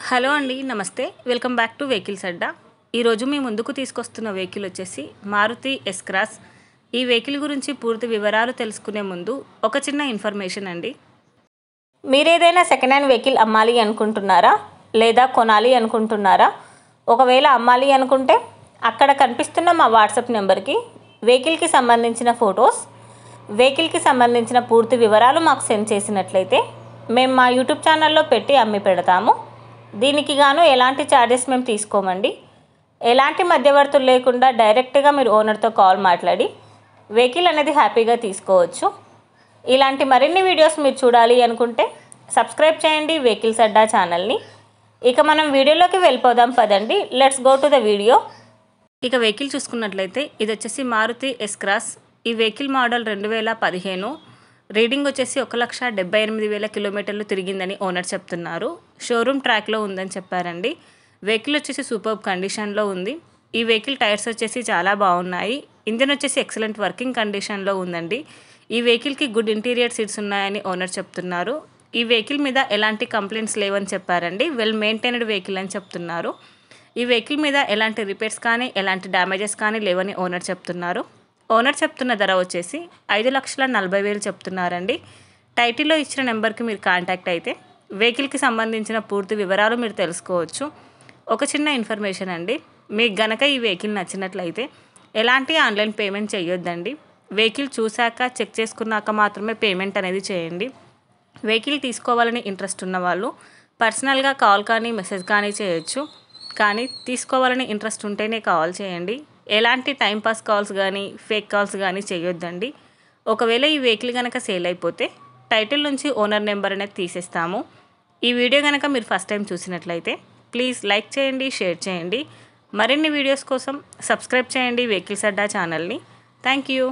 Hello అండి, నమస్తే. Welcome back to vehicles అడ్డా. ఈరోజు మీ ముందుకు తీసుకొస్తున్న వెహికల్ వచ్చేసి మారుతి ఎస్ క్రాస్. ఈ వెహికల్ గురించి పూర్తి వివరాలు తెలుసుకునే ముందు ఒక చిన్న ఇన్ఫర్మేషన్ అండి. మీరేదైనా సెకండ్ హ్యాండ్ వెహికల్ అమ్మాలి అనుకుంటున్నారా లేదా కొనాలి అనుకుంటున్నారా? ఒకవేళ అమ్మాలి అనుకుంటే అక్కడ కనిపిస్తున్న మా వాట్సాప్ నెంబర్కి వెహికల్కి సంబంధించిన ఫొటోస్, వెహికల్కి సంబంధించిన పూర్తి వివరాలు మాకు సెండ్ చేసినట్లయితే మేము మా యూట్యూబ్ ఛానల్లో పెట్టి అమ్మి పెడతాము. దీనికి గాను ఎలాంటి ఛార్జెస్ మేము తీసుకోమండి. ఎలాంటి మధ్యవర్తులు లేకుండా డైరెక్ట్గా మీరు ఓనర్తో కాల్ మాట్లాడి వెహికల్ అనేది హ్యాపీగా తీసుకోవచ్చు. ఇలాంటి మరిన్ని వీడియోస్ మీరు చూడాలి అనుకుంటే సబ్స్క్రైబ్ చేయండి వెహికల్స్ అడ్డా ఛానల్ని. ఇక మనం వీడియోలోకి వెళ్ళిపోదాం పదండి. Let's go to the video. ఇక వెహికల్ చూసుకున్నట్లయితే ఇది వచ్చేసి మారుతి ఎస్ క్రాస్. ఈ వెహికల్ మోడల్ 2015. రీడింగ్ వచ్చేసి 1,78,000 కిలోమీటర్లు తిరిగిందని ఓనర్ చెప్తున్నారు. షోరూమ్ ట్రాక్లో ఉందని చెప్పారండి. వెహికల్ వచ్చేసి సూపర్బ్ కండిషన్లో ఉంది. ఈ వెహికల్ టైర్స్ వచ్చేసి చాలా బాగున్నాయి. ఇంజన్ వచ్చేసి ఎక్సలెంట్ వర్కింగ్ కండిషన్లో ఉందండి. ఈ వెహికల్కి గుడ్ ఇంటీరియర్ సీట్స్ ఉన్నాయని ఓనర్ చెప్తున్నారు. ఈ వెహికల్ మీద ఎలాంటి కంప్లైంట్స్ లేవని చెప్పారండి. వెల్ మెయింటైన్డ్ వెహికల్ అని చెప్తున్నారు. ఈ వెహికల్ మీద ఎలాంటి రిపేర్స్ కానీ ఎలాంటి డ్యామేజెస్ కానీ లేవని ఓనర్ చెప్తున్నారు. ఓనర్ చెప్తున్న ధర వచ్చేసి 5,40,000 చెప్తున్నారండి. టైటిల్లో ఇచ్చిన నెంబర్కి మీరు కాంటాక్ట్ అయితే వెహికల్కి సంబంధించిన పూర్తి వివరాలు మీరు తెలుసుకోవచ్చు. ఒక చిన్న ఇన్ఫర్మేషన్ అండి, మీకు గనక ఈ వెహికల్ నచ్చినట్లయితే ఎలాంటి ఆన్లైన్ పేమెంట్ చేయొద్దండి. వెహికల్ చూశాక చెక్ చేసుకున్నాక మాత్రమే పేమెంట్ అనేది చేయండి. వెహికల్ తీసుకోవాలని ఇంట్రెస్ట్ ఉన్న వాళ్ళు పర్సనల్గా కాల్ కానీ మెసేజ్ కానీ చేయొచ్చు. కానీ తీసుకోవాలని ఇంట్రెస్ట్ ఉంటేనే కాల్ చేయండి. ఎలాంటి టైంపాస్ కాల్స్ కానీ ఫేక్ కాల్స్ కానీ చేయొద్దండి. ఒకవేళ ఈ వెహికల్ కనుక సేల్ అయిపోతే టైటిల్ నుంచి ఓనర్ నెంబర్ అనేది తీసేస్తాము. ఈ వీడియో కనుక మీరు ఫస్ట్ టైం చూసినట్లయితే ప్లీజ్ లైక్ చేయండి, షేర్ చేయండి. మరిన్ని వీడియోస్ కోసం సబ్స్క్రైబ్ చేయండి వెహికల్స్ అడ్డా ఛానల్ని. Thank you.